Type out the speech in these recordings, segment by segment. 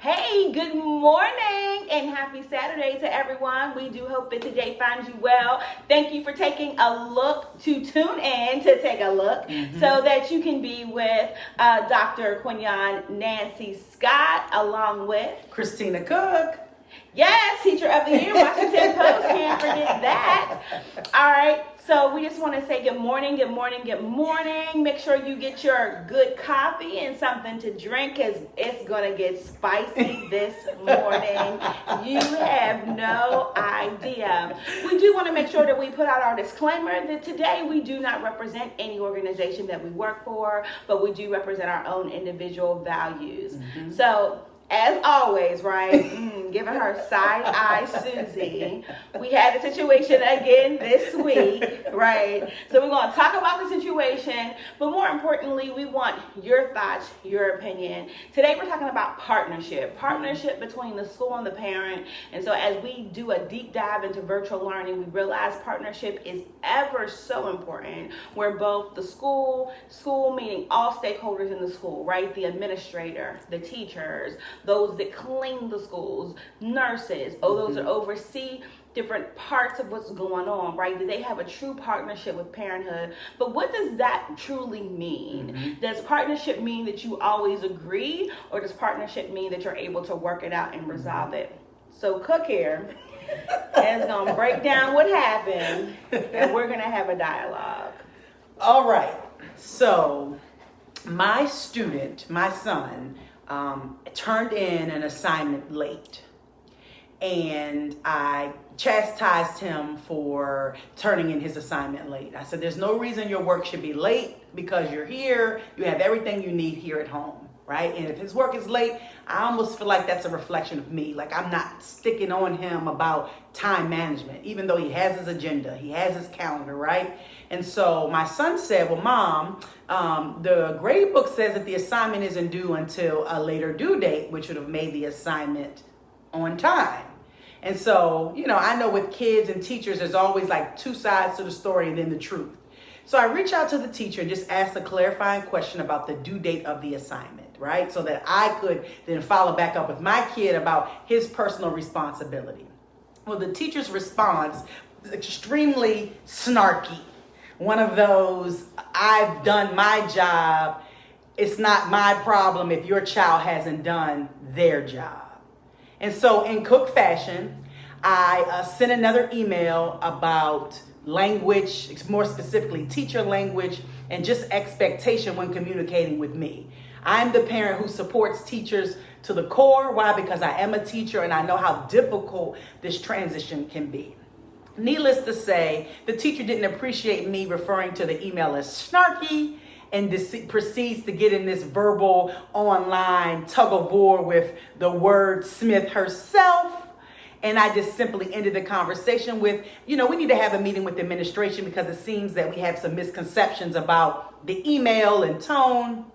Hey, good morning and happy Saturday to everyone. We do hope that today finds you well. Thank you for taking a look to tune in to take a look so that you can be with Dr. Quinyon Nancy Scott along with Christina Cook. Yes, Teacher of the Year, Washington Post, can't forget that. All right, so we just want to say good morning, good morning, good morning. Make sure you get your good coffee and something to drink because it's going to get spicy this morning. You have no idea. We do want to make sure that we put out our disclaimer that today we do not represent any organization that we work for, but we do represent our own individual values. So, as always, right, giving her side eye Susie. We had a situation again this week, right? So we're going to talk about the situation, but more importantly, we want your thoughts, your opinion. Today we're talking about partnership between the school and the parent. And so as we do a deep dive into virtual learning, we realize partnership is ever so important, where both the school meaning all stakeholders in the school, right? The administrator, the teachers, those that clean the schools, nurses, those that oversee different parts of what's going on, right? Do they have a true partnership with parenthood? But what does that truly mean? Does partnership mean that you always agree, or does partnership mean that you're able to work it out and resolve it? So Cook here is going to break down what happened, and we're going to have a dialogue. All right. So my son, turned in an assignment late, and I chastised him for turning in his assignment late. I said, there's no reason your work should be late because you're here. You have everything you need here at home, right? And if his work is late, I almost feel like that's a reflection of me. Like I'm not sticking on him about time management, even though he has his agenda, he has his calendar, right? And so my son said, well, Mom, the grade book says that the assignment isn't due until a later due date, which would have made the assignment on time. And so, I know with kids and teachers, there's always like two sides to the story and then the truth. So I reach out to the teacher and just ask a clarifying question about the due date of the assignment, right? So that I could then follow back up with my kid about his personal responsibility. Well, the teacher's response was extremely snarky. One of those, I've done my job. It's not my problem if your child hasn't done their job. And so in Cook fashion, I sent another email about language, more specifically teacher language, and just expectation when communicating with me. I'm the parent who supports teachers to the core. Why? Because I am a teacher and I know how difficult this transition can be. Needless to say, the teacher didn't appreciate me referring to the email as snarky and proceeds to get in this verbal online tug of war with the word Smith herself. And I just simply ended the conversation with, we need to have a meeting with the administration because it seems that we have some misconceptions about the email and tone.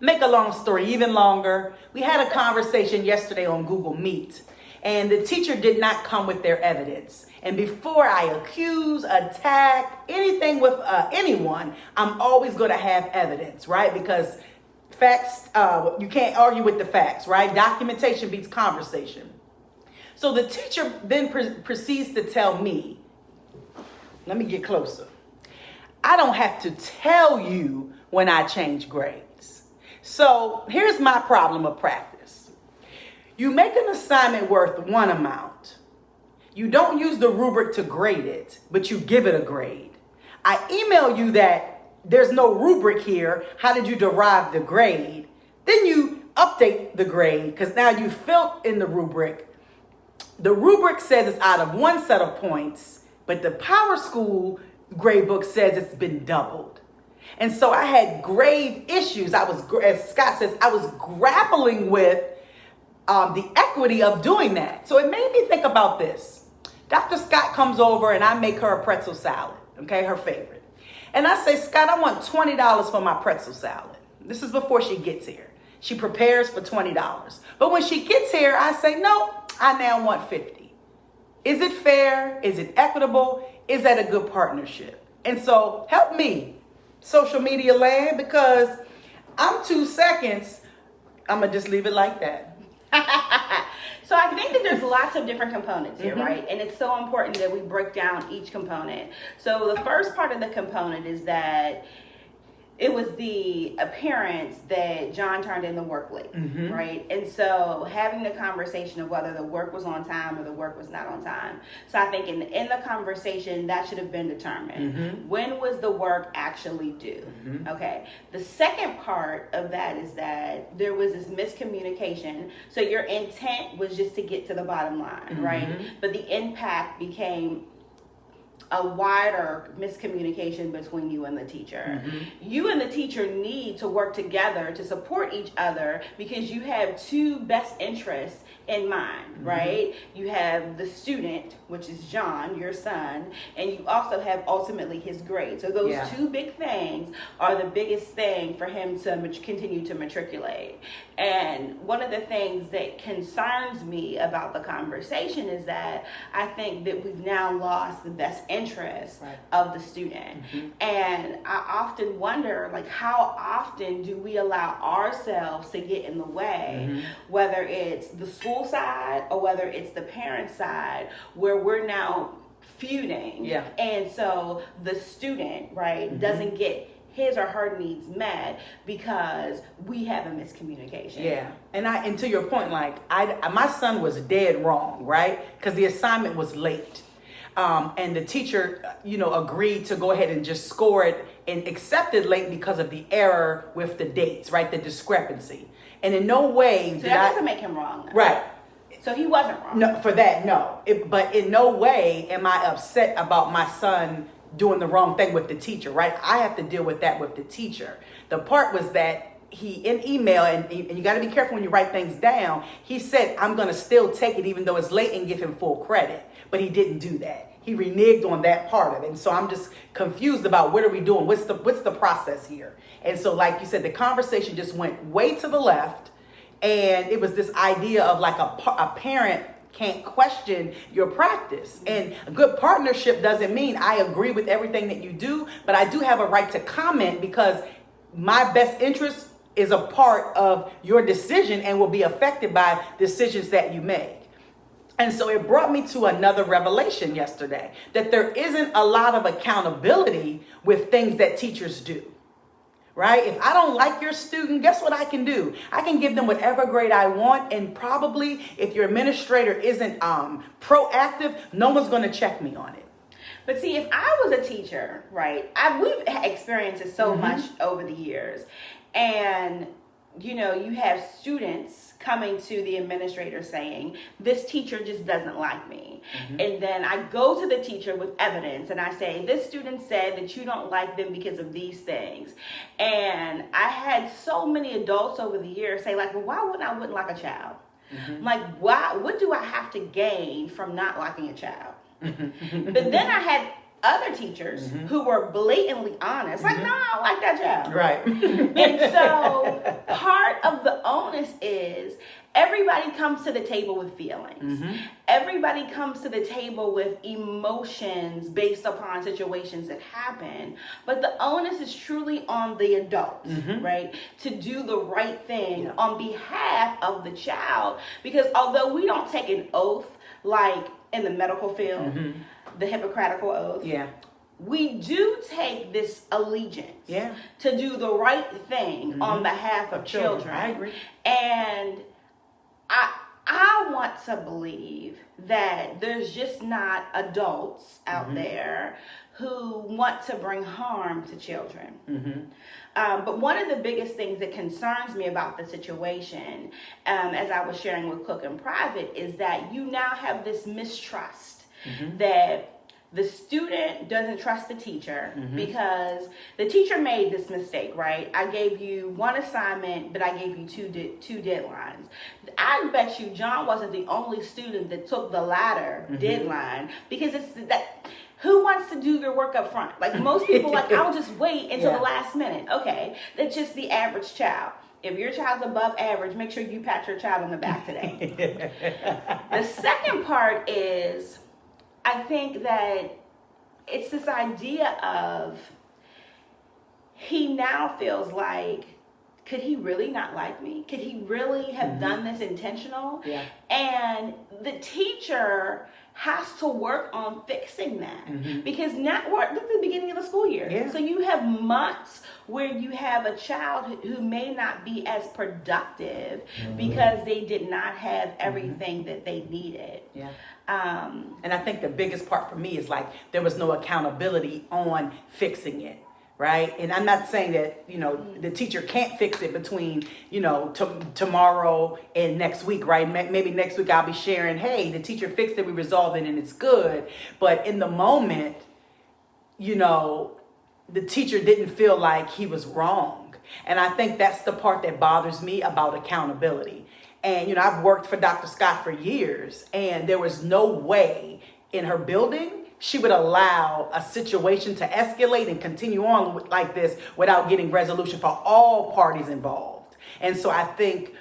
Make a long story even longer. We had a conversation yesterday on Google Meet, and the teacher did not come with their evidence. And before I accuse, attack, anything with anyone, I'm always going to have evidence, right? Because facts, you can't argue with the facts, right? Documentation beats conversation. So the teacher then proceeds to tell me, let me get closer. I don't have to tell you when I change grades. So here's my problem of practice. You make an assignment worth one amount. You don't use the rubric to grade it, but you give it a grade. I email you that there's no rubric here. How did you derive the grade? Then you update the grade because now you filled in the rubric. The rubric says it's out of one set of points, but the Power School grade book says it's been doubled. And so I had grave issues. As Scott says, I was grappling with the equity of doing that. So it made me think about this. Dr. Scott comes over and I make her a pretzel salad, okay, her favorite. And I say, Scott, I want $20 for my pretzel salad. This is before she gets here. She prepares for $20. But when she gets here, I say, no, I now want $50. Is it fair? Is it equitable? Is that a good partnership? And so help me, social media land, because I'm 2 seconds. I'm going to just leave it like that. So I think that there's lots of different components here, Mhm. right? And it's so important that we break down each component. So the first part of the component is that it was the appearance that John turned in the work late, Mhm. right? And so having the conversation of whether the work was on time or the work was not on time. So I think in the conversation, that should have been determined. Mhm. When was the work actually due? Mhm. Okay. The second part of that is that there was this miscommunication. So your intent was just to get to the bottom line, right? Mhm. But the impact became a wider miscommunication between you and the teacher. Mhm. You and the teacher need to work together to support each other because you have two best interests in mind, right? You have the student, which is John, your son, and you also have ultimately his grade. So those Yeah. two big things are the biggest thing for him to continue to matriculate. And one of the things that concerns me about the conversation is that I think that we've now lost the best interest Right. of the student. And I often wonder, like, how often do we allow ourselves to get in the way, whether it's the school side or whether it's the parent side, where we're now feuding. Yeah. And so the student, right, doesn't get his or her needs met because we have a miscommunication. Yeah, and to your point, like my son was dead wrong, right? Because the assignment was late, and the teacher, agreed to go ahead and just score it and accepted late because of the error with the dates, right? The discrepancy, and in no way So did that doesn't make him wrong, though. right. So he wasn't wrong. No, for that, no. But in no way am I upset about my son doing the wrong thing with the teacher, right? I have to deal with that with the teacher. The part was that he, in email, and you got to be careful when you write things down, he said, I'm going to still take it even though it's late and give him full credit. But he didn't do that. He reneged on that part of it. And so I'm just confused about what are we doing? What's the process here? And so, like you said, the conversation just went way to the left. And it was this idea of like a parent can't question your practice. And a good partnership doesn't mean I agree with everything that you do, but I do have a right to comment because my best interest is a part of your decision and will be affected by decisions that you make. And so it brought me to another revelation yesterday, that there isn't a lot of accountability with things that teachers do. Right? If I don't like your student, guess what I can do? I can give them whatever grade I want. And probably if your administrator isn't proactive, no one's going to check me on it. But see, if I was a teacher, right, we've experienced it so much over the years. And, you have students coming to the administrator saying, this teacher just doesn't like me. And then I go to the teacher with evidence and I say, this student said that you don't like them because of these things. And I had so many adults over the years say, like, well, why wouldn't like a child? Like, what do I have to gain from not liking a child? But then I had other teachers who were blatantly honest, like, no, I don't like that child. Right. And so part of the onus is everybody comes to the table with feelings. Everybody comes to the table with emotions based upon situations that happen. But the onus is truly on the adult, right? To do the right thing on behalf of the child. Because although we don't take an oath like in the medical field, the Hippocratical oath. Yeah. We do take this allegiance to do the right thing on behalf of children. I agree. And I want to believe that there's just not adults out there who want to bring harm to children. But one of the biggest things that concerns me about the situation, as I was sharing with Cook in private, is that you now have this mistrust that the student doesn't trust the teacher because the teacher made this mistake, right? I gave you one assignment, but I gave you two deadlines. I bet you John wasn't the only student that took the latter deadline, because it's that. Who wants to do your work up front? Like, most people, like, I'll just wait until the last minute. Okay, that's just the average child. If your child's above average, make sure you pat your child on the back today. The second part is, I think that it's this idea of he now feels like could he really not like me? Could he really have done this intentional? Yeah. And the teacher has to work on fixing that because now we're at the beginning of the school year. Yeah. So you have months where you have a child who may not be as productive because they did not have everything that they needed. Yeah. And I think the biggest part for me is like there was no accountability on fixing it. Right. And I'm not saying that, you know, the teacher can't fix it between, you know, tomorrow and next week. Right. Maybe next week I'll be sharing, hey, the teacher fixed it. We resolved it and it's good. But in the moment, you know, the teacher didn't feel like he was wrong. And I think that's the part that bothers me about accountability. And, you know, I've worked for Dr. Scott for years, and there was no way in her building she would allow a situation to escalate and continue on like this without getting resolution for all parties involved. And so I think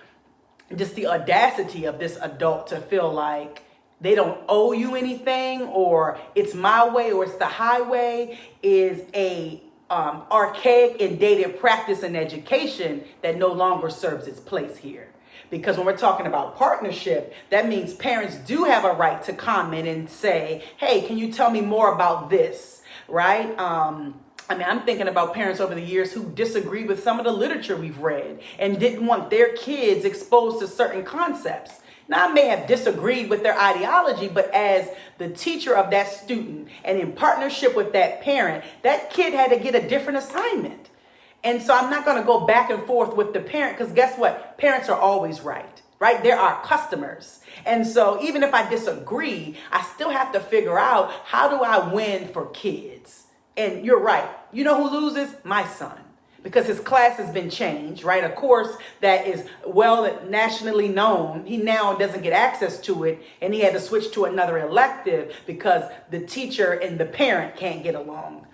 just the audacity of this adult to feel like they don't owe you anything, or it's my way or it's the highway, is a archaic and dated practice in education that no longer serves its place here. Because when we're talking about partnership, that means parents do have a right to comment and say, hey, can you tell me more about this, right? I'm thinking about parents over the years who disagree with some of the literature we've read and didn't want their kids exposed to certain concepts. Now, I may have disagreed with their ideology, but as the teacher of that student and in partnership with that parent, that kid had to get a different assignment. And so I'm not going to go back and forth with the parent, because guess what? Parents are always right? They're our customers. And so even if I disagree, I still have to figure out, how do I win for kids? And you're right. You know who loses? My son. Because his class has been changed, right? A course that is well nationally known, he now doesn't get access to it, and he had to switch to another elective because the teacher and the parent can't get along.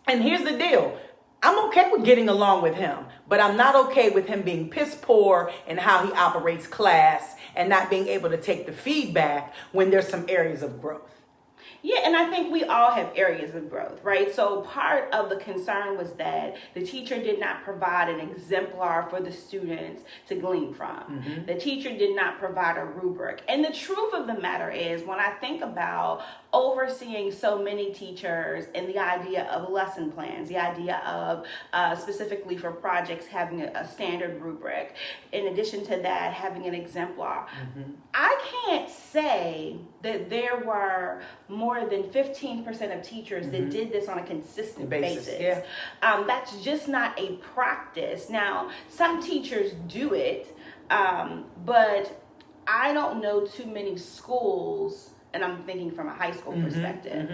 And here's the deal. I'm okay with getting along with him, but I'm not okay with him being piss poor in how he operates class and not being able to take the feedback when there's some areas of growth. Yeah, and I think we all have areas of growth, right? So part of the concern was that the teacher did not provide an exemplar for the students to glean from. The teacher did not provide a rubric. And the truth of the matter is, when I think about overseeing so many teachers and the idea of lesson plans, the idea of specifically for projects having a standard rubric, in addition to that, having an exemplar, I can't say that there were more than 15% of teachers that did this on a consistent basis. Yeah. That's just not a practice. Now, some teachers do it, but I don't know too many schools, and I'm thinking from a high school perspective.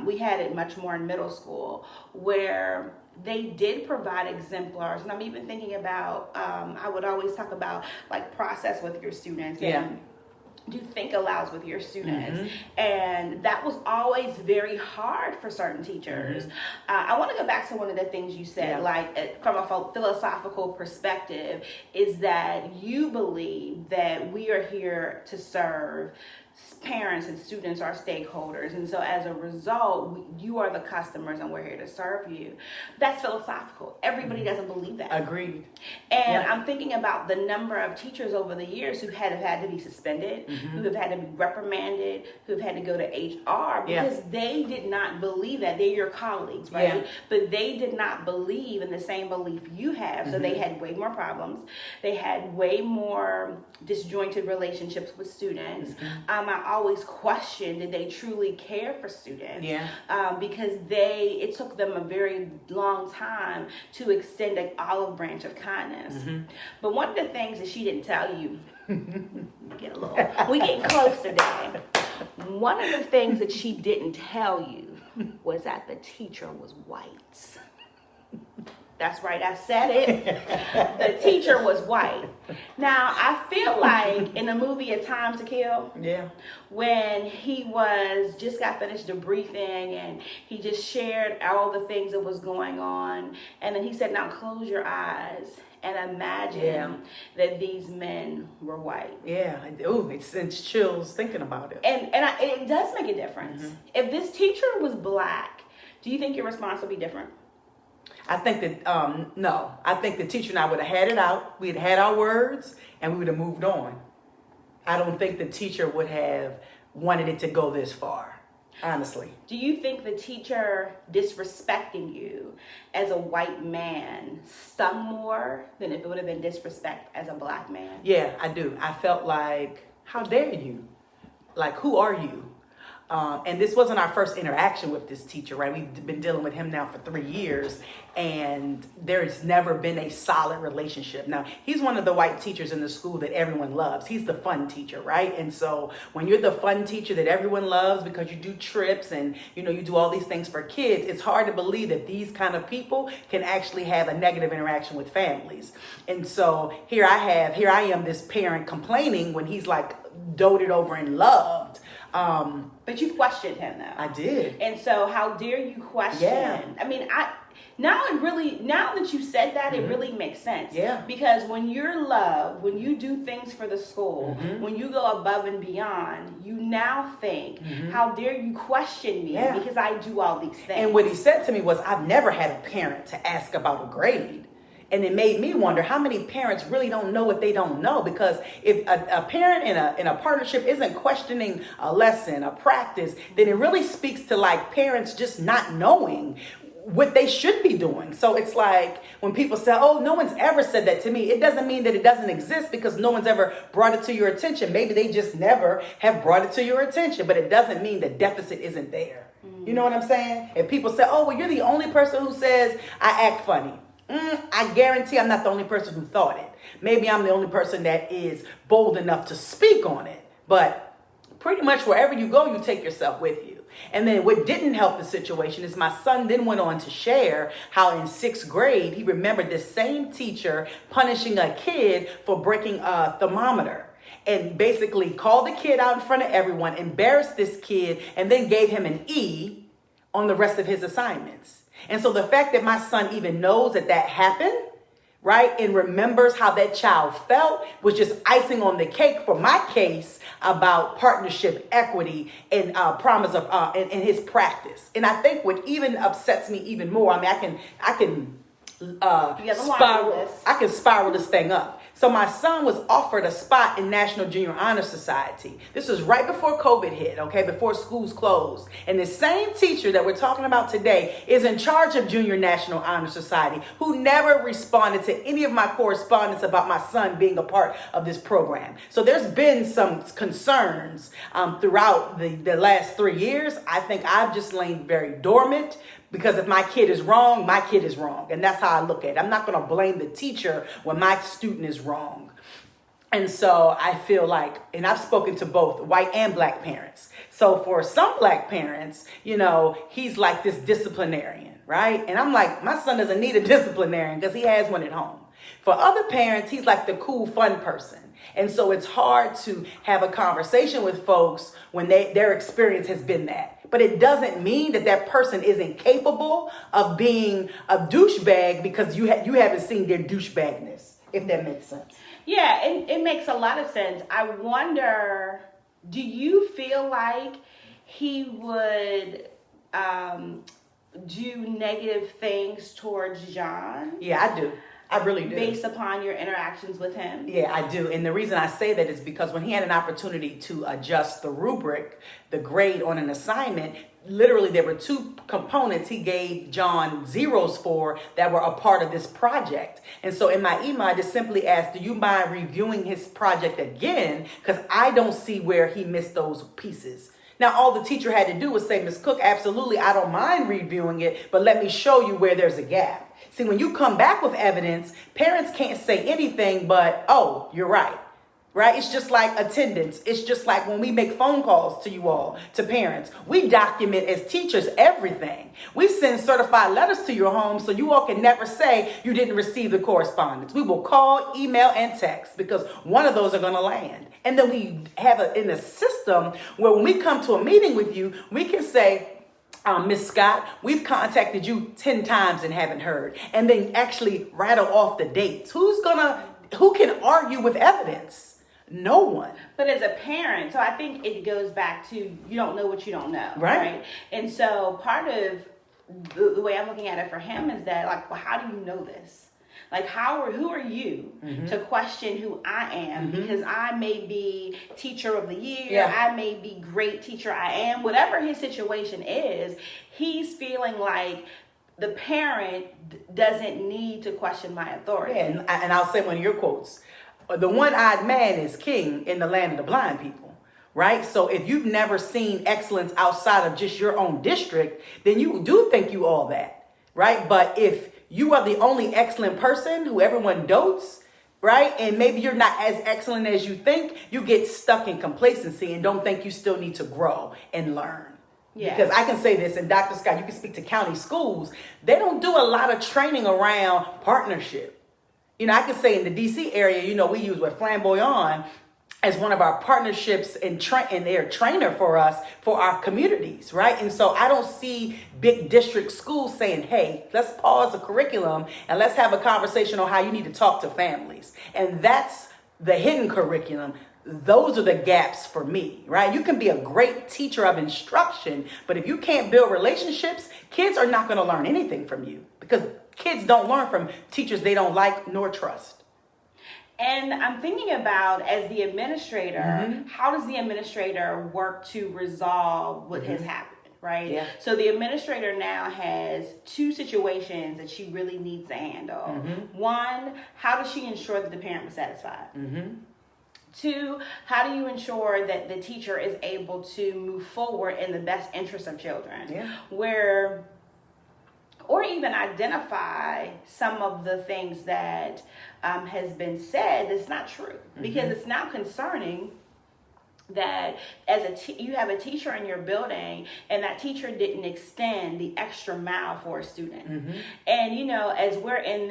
We had it much more in middle school, where they did provide exemplars. And I'm even thinking about, I would always talk about like process with your students. And do think alouds with your students. And that was always very hard for certain teachers. I want to go back to one of the things you said, like from a philosophical perspective, is that you believe that we are here to serve parents and students are stakeholders, and so as a result, you are the customers and we're here to serve you. That's philosophical. Everybody doesn't believe that. Agreed. And I'm thinking about the number of teachers over the years who have had to be suspended, who have had to be reprimanded, who have had to go to HR because they did not believe that. They're your colleagues, right? But they did not believe in the same belief you have, so they had way more problems. They had way more disjointed relationships with students. I always questioned, did they truly care for students? Because it took them a very long time to extend an olive branch of kindness. But one of the things that she didn't tell you, we getting close today. One of the things that she didn't tell you was that the teacher was white. That's right, I said it. The teacher was white. Now, I feel like in the movie A Time to Kill, when he just got finished debriefing and he just shared all the things that was going on, and then he said, now close your eyes and imagine that these men were white. It sends chills thinking about it. And it does make a difference. If this teacher was black, do you think your response would be different? I think that, no, I think the teacher and I would have had it out. We'd had our words and we would have moved on. I don't think the teacher would have wanted it to go this far, honestly. Do you think the teacher disrespecting you as a white man stung more than if it would have been disrespect as a black man? Yeah, I do. I felt like, how dare you? Like, who are you? And this wasn't our first interaction with this teacher, right? We've been dealing with him now for 3 years, and there's never been a solid relationship. Now, he's one of the white teachers in the school that everyone loves. He's the fun teacher, right? And so when you're the fun teacher that everyone loves because you do trips and, you know, you do all these things for kids, it's hard to believe that these kind of people can actually have a negative interaction with families. And so here I am, this parent complaining when he's like doted over and loved. But you questioned him though. I did. And so how dare you question? Yeah. I mean, now that you said that, it really makes sense. Yeah. Because when you're loved, when you do things for the school, Mm-hmm. when you go above and beyond, you now think, how dare you question me Yeah. because I do all these things. And what he said to me was, I've never had a parent to ask about a grade. And it made me wonder how many parents really don't know what they don't know, because if a parent in a partnership isn't questioning a lesson, a practice, then it really speaks to like parents just not knowing what they should be doing. So it's like when people say, oh, no one's ever said that to me, it doesn't mean that it doesn't exist because no one's ever brought it to your attention. Maybe they just never have brought it to your attention, but it doesn't mean the deficit isn't there. You know what I'm saying? If people say, oh, well, you're the only person who says I act funny. I guarantee I'm not the only person who thought it. Maybe I'm the only person that is bold enough to speak on it. But pretty much wherever you go, you take yourself with you. And then what didn't help the situation is my son then went on to share how in 6th grade, he remembered this same teacher punishing a kid for breaking a thermometer. And basically called the kid out in front of everyone, embarrassed this kid, and then gave him an E on the rest of his assignments. And so the fact that my son even knows that happened, right, and remembers how that child felt was just icing on the cake for my case about partnership, equity, and promise of in his practice. And I think what even upsets me even more, I mean, I can spiral this thing up. So my son was offered a spot in National Junior Honor Society. This was right before COVID hit, okay, before schools closed. And the same teacher that we're talking about today is in charge of Junior National Honor Society, who never responded to any of my correspondence about my son being a part of this program. So there's been some concerns throughout the last 3 years. I think I've just lain very dormant. Because if my kid is wrong, my kid is wrong. And that's how I look at it. I'm not going to blame the teacher when my student is wrong. And so I feel like, and I've spoken to both white and black parents. So for some black parents, you know, he's like this disciplinarian, right? And I'm like, my son doesn't need a disciplinarian because he has one at home. For other parents, he's like the cool, fun person. And so it's hard to have a conversation with folks when their experience has been that. But it doesn't mean that person isn't capable of being a douchebag because you haven't seen their douchebagness, if that makes sense. Yeah, it makes a lot of sense. I wonder, do you feel like he would do negative things towards John? Yeah, I do. I really do. Based upon your interactions with him? Yeah, I do. And the reason I say that is because when he had an opportunity to adjust the rubric, the grade on an assignment, literally there were 2 components he gave John zeros for that were a part of this project. And so in my email, I just simply asked, do you mind reviewing his project again? Because I don't see where he missed those pieces. Now, all the teacher had to do was say, Ms. Cook, absolutely, I don't mind reviewing it, but let me show you where there's a gap. See, when you come back with evidence, parents can't say anything but, oh, you're right. Right? It's just like attendance. It's just like when we make phone calls to you all, to parents. We document as teachers everything. We send certified letters to your home so you all can never say you didn't receive the correspondence. We will call, email, and text because one of those are going to land. And then we have in a system where when we come to a meeting with you, we can say, Ms. Scott, we've contacted you 10 times and haven't heard. And then actually rattle off the dates. Who can argue with evidence? No one. But as a parent, so I think it goes back to you don't know what you don't know. Right. And so part of the way I'm looking at it for him is that, like, well, how do you know this? Like, who are you to question who I am? Because I may be teacher of the year, I may be great teacher I am, whatever his situation is, he's feeling like the parent doesn't need to question my authority. Yeah, and I'll say one of your quotes. The one-eyed man is king in the land of the blind people, right? So if you've never seen excellence outside of just your own district, then you do think you all that, right? But if you are the only excellent person who everyone dotes, right? And maybe you're not as excellent as you think, you get stuck in complacency and don't think you still need to grow and learn. Yeah. Because I can say this, and Dr. Scott, you can speak to county schools, they don't do a lot of training around partnership. You know, I can say in the DC area, you know, we use with Flamboyant as one of our partnerships and they're a trainer for us for our communities, right? And so I don't see big district schools saying, hey, let's pause the curriculum and let's have a conversation on how you need to talk to families. And that's the hidden curriculum. Those are the gaps for me, right? You can be a great teacher of instruction, but if you can't build relationships, kids are not going to learn anything from you because kids don't learn from teachers they don't like nor trust. And I'm thinking about, as the administrator, how does the administrator work to resolve what has happened, right? Yeah. So the administrator now has two situations that she really needs to handle. One, how does she ensure that the parent was satisfied? Two, how do you ensure that the teacher is able to move forward in the best interest of children? Yeah. Or even identify some of the things that has been said that's not true. Because it's now concerning that as you have a teacher in your building and that teacher didn't extend the extra mile for a student. And, you know, as we're in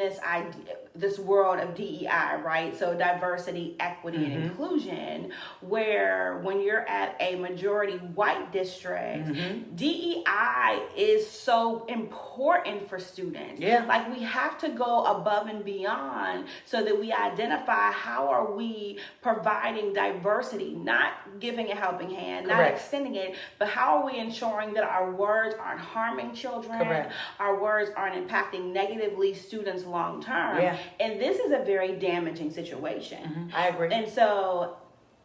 this world of DEI, right? So diversity, equity, and inclusion, where when you're at a majority white district, DEI is so important for students. Yeah. Like, we have to go above and beyond so that we identify how are we providing diversity, not giving a helping hand, not extending it, but how are we ensuring that our words aren't harming children, our words aren't impacting negatively students long term. Yeah. And this is a very damaging situation. I agree. And so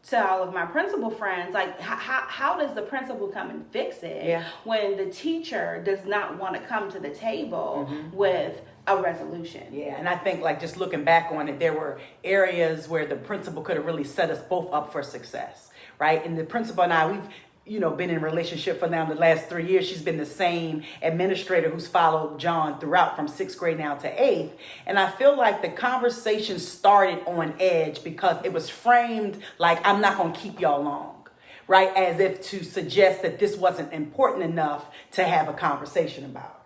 to all of my principal friends, like, how does the principal come and fix it when the teacher does not want to come to the table with a resolution? Yeah, and I think, like, just looking back on it, there were areas where the principal could have really set us both up for success, right? And the principal and I, we've, you know, been in a relationship for now the last 3 years. She's been the same administrator who's followed John throughout from 6th grade now to 8th. And I feel like the conversation started on edge because it was framed like, I'm not going to keep y'all long, right? As if to suggest that this wasn't important enough to have a conversation about.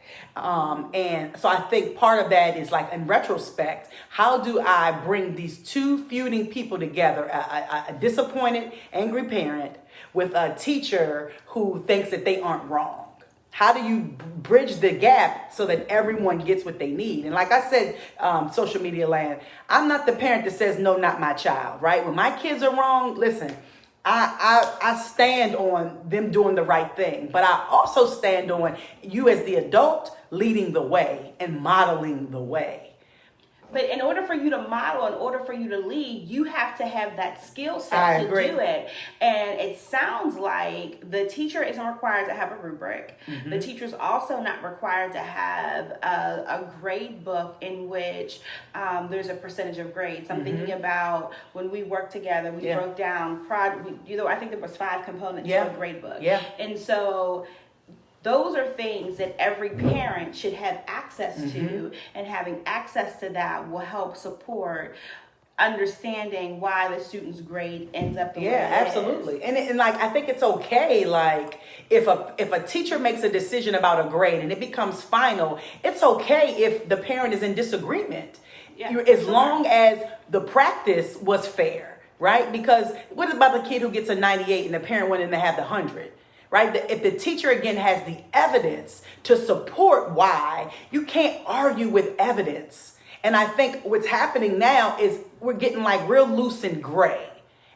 And so I think part of that is, like, in retrospect, how do I bring these two feuding people together, a disappointed, angry parent with a teacher who thinks that they aren't wrong? How do you bridge the gap so that everyone gets what they need? And like I said, social media land, I'm not the parent that says, no, not my child, right? When my kids are wrong, listen, I stand on them doing the right thing, but I also stand on you as the adult leading the way and modeling the way. But in order for you to model, in order for you to lead, you have to have that skill set to do it. And it sounds like the teacher isn't required to have a rubric. The teacher's also not required to have a grade book in which there's a percentage of grades. I'm thinking about when we worked together, we broke down, I think there was 5 components to a grade book. And so those are things that every parent should have access to, and having access to that will help support understanding why the student's grade ends up the way it is. Yeah, absolutely. And like, I think it's okay, like, if a teacher makes a decision about a grade and it becomes final, it's okay if the parent is in disagreement. As long as the practice was fair, right? Because what about the kid who gets a 98 and the parent wanted to have the 100? Right? If the teacher, again, has the evidence to support why, you can't argue with evidence. And I think what's happening now is we're getting, like, real loose and gray.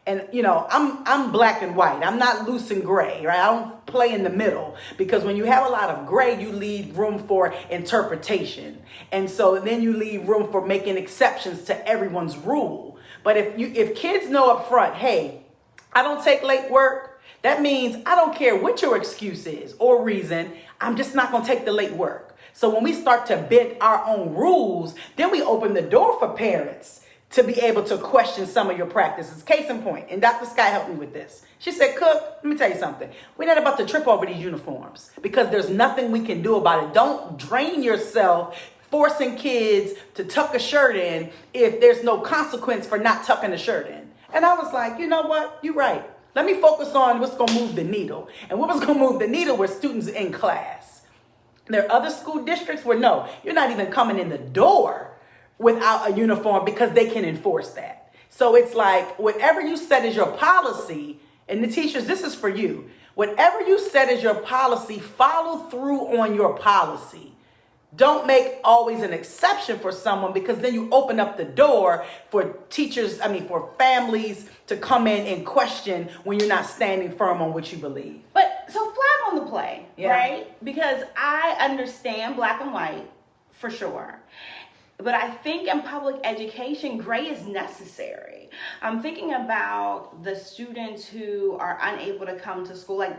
And I'm black and white. I'm not loose and gray, right? I don't play in the middle, because when you have a lot of gray, you leave room for interpretation. And so then you leave room for making exceptions to everyone's rule. But if kids know up front, hey, I don't take late work, that means I don't care what your excuse is or reason, I'm just not going to take the late work. So when we start to bend our own rules, then we open the door for parents to be able to question some of your practices. Case in point, and Dr. Sky helped me with this. She said, Cook, let me tell you something. We're not about to trip over these uniforms because there's nothing we can do about it. Don't drain yourself forcing kids to tuck a shirt in if there's no consequence for not tucking a shirt in. And I was like, you know what? You're right. Let me focus on what's going to move the needle. And what was going to move the needle were students in class. There are other school districts where no, you're not even coming in the door without a uniform because they can enforce that. So it's like whatever you set as your policy, and the teachers, this is for you. Whatever you set as your policy, follow through on your policy. Don't make always an exception for someone, because then you open up the door for for families to come in and question when you're not standing firm on what you believe. But so flag on the play, Yeah. right? Because I understand black and white for sure. But I think in public education, gray is necessary. I'm thinking about the students who are unable to come to school, like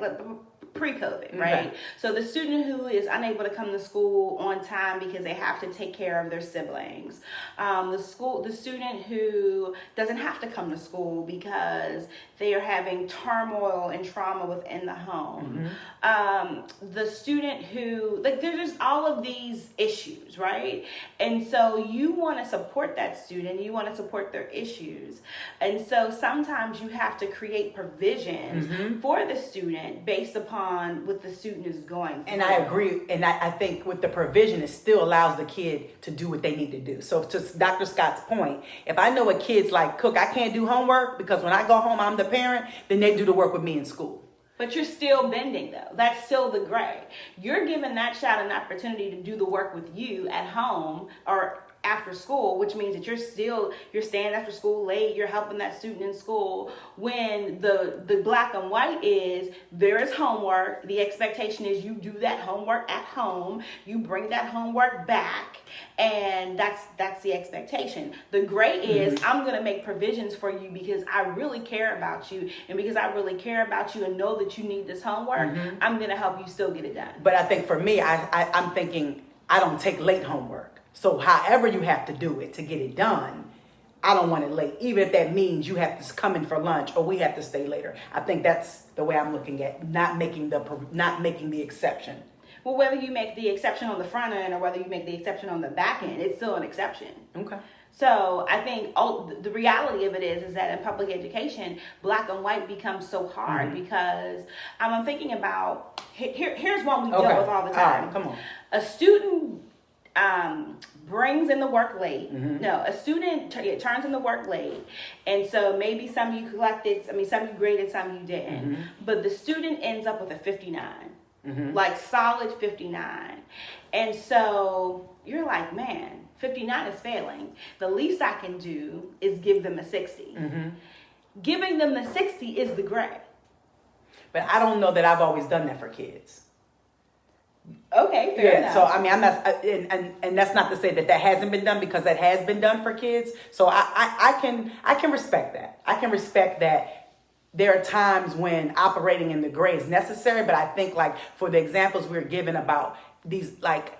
pre-COVID, right? Okay. So the student who is unable to come to school on time because they have to take care of their siblings. The student who doesn't have to come to school because they are having turmoil and trauma within the home. The student who, there's just all of these issues, right? And so you want to support that student, you want to support their issues. And so sometimes you have to create provisions for the student based upon what the student is going through. And I agree. And I think with the provision, it still allows the kid to do what they need to do. So to Dr. Scott's point, if I know a kid's like, Cook, I can't do homework because when I go home, I'm the parent, then they do the work with me in school. But you're still bending, though. That's still the gray. You're giving that child an opportunity to do the work with you at home or after school, which means that you're staying after school late, you're helping that student in school, when the black and white is there is homework. The expectation is you do that homework at home, you bring that homework back, and that's the expectation. The gray is I'm going to make provisions for you because I really care about you, and because I really care about you and know that you need this homework, I'm going to help you still get it done. But I think for me, I'm thinking I don't take late homework. So however you have to do it to get it done, I don't want it late, even if that means you have to come in for lunch or we have to stay later. I think that's the way I'm looking at not making the exception. Well, whether you make the exception on the front end or whether you make the exception on the back end, it's still an exception. Okay. So I think the reality of it is that in public education, black and white becomes so hard because I'm thinking about, here's one we deal with all the time. All right, come on. A student brings in the work late. No, a student turns in the work late. And so maybe some you some you graded, some you didn't. But the student ends up with a 59, like solid 59. And so you're like, man, 59 is failing. The least I can do is give them a 60. Giving them the 60 is the gray. But I don't know that I've always done that for kids. Okay, fair enough. So I'm not, and that's not to say that hasn't been done, because that has been done for kids. So I can respect that. I can respect that there are times when operating in the gray is necessary. But I think, like, for the examples we're given about these like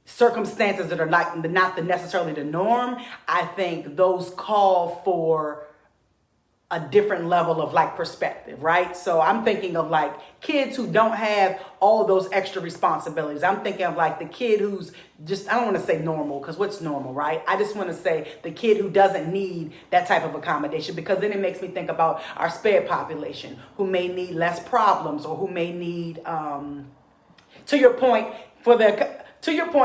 circumstances that are not necessarily the norm, I think those call for a different level of like perspective, right? So I'm thinking of like kids who don't have all those extra responsibilities. I'm thinking of like the kid who's just, I don't want to say normal, because what's normal, right? I just want to say the kid who doesn't need that type of accommodation, because then it makes me think about our SPED population who may need less problems, or who may need, to your point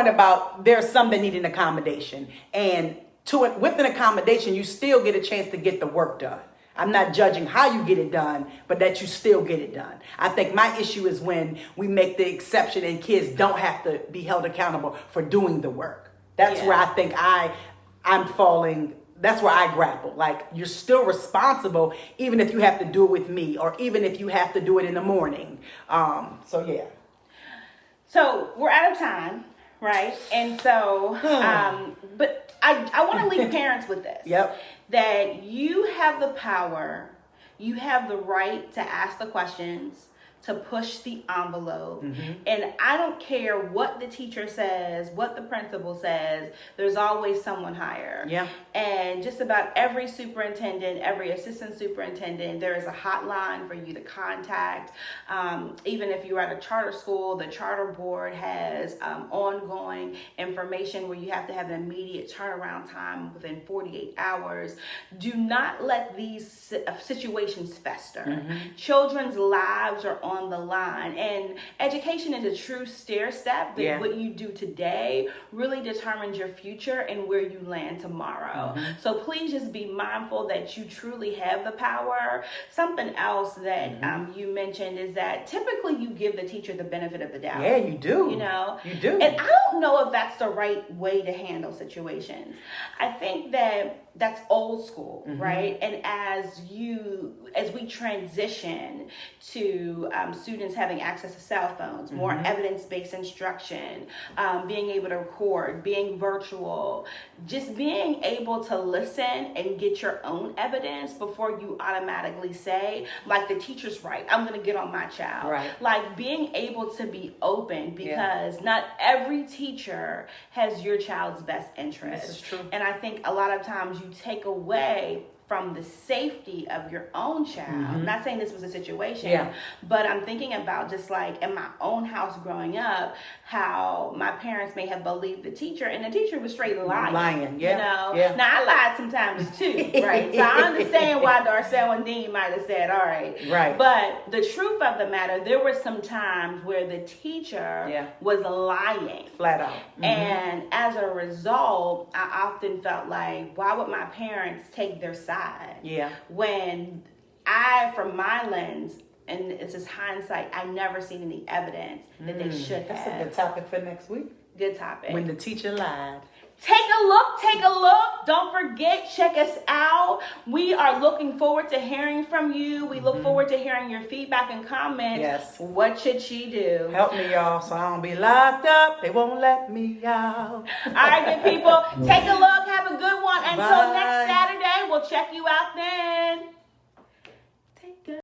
about there's some that need an accommodation, and with an accommodation, you still get a chance to get the work done. I'm not judging how you get it done, but that you still get it done. I think my issue is when we make the exception and kids don't have to be held accountable for doing the work. That's where I think I'm falling that's where I grapple. Like, you're still responsible, even if you have to do it with me, or even if you have to do it in the morning. So yeah. So we're out of time, right? And so, but I want to leave parents with this. Yep. That you have the power, you have the right to ask the questions, to push the envelope. And I don't care what the teacher says, what the principal says, there's always someone higher. Yeah. And just about every superintendent, every assistant superintendent, there is a hotline for you to contact. Even if you're at a charter school, the charter board has ongoing information where you have to have an immediate turnaround time within 48 hours. Do not let these situations fester. Children's lives are on the line, and education is a true stair step that what you do today really determines your future and where you land tomorrow. So please just be mindful that you truly have the power. Something else that you mentioned is that typically you give the teacher the benefit of the doubt. Yeah, you do. You know, you do. And I don't know if that's the right way to handle situations. I think that that's old school, right? And as we transition to students having access to cell phones, more evidence-based instruction, being able to record, being virtual, just being able to listen and get your own evidence before you automatically say, like, the teacher's right, I'm going to get on my child. Right. Like, being able to be open, because not every teacher has your child's best interest. This is true. And I think a lot of times you take away from the safety of your own child. I'm not saying this was a situation, but I'm thinking about just like in my own house growing up, how my parents may have believed the teacher, and the teacher was straight lying. You know? Now, I lied sometimes too, right? So I understand why Darcel and Dean might have said, all right. Right. But the truth of the matter, there were some times where the teacher was lying. Flat out. And as a result, I often felt like, why would my parents take their side? Yeah. When I, from my lens, and it's just hindsight, I never seen any evidence that they should That's have. a good topic for next week. Good topic. When the teacher lied. Take a look. Don't forget, check us out. We are looking forward to hearing from you. We look forward to hearing your feedback and comments. Yes. What should she do? Help me, y'all, so I don't be locked up. They won't let me out. All right, good people. Take a look. Have a good one. Until Bye. next Saturday, we'll check you out then.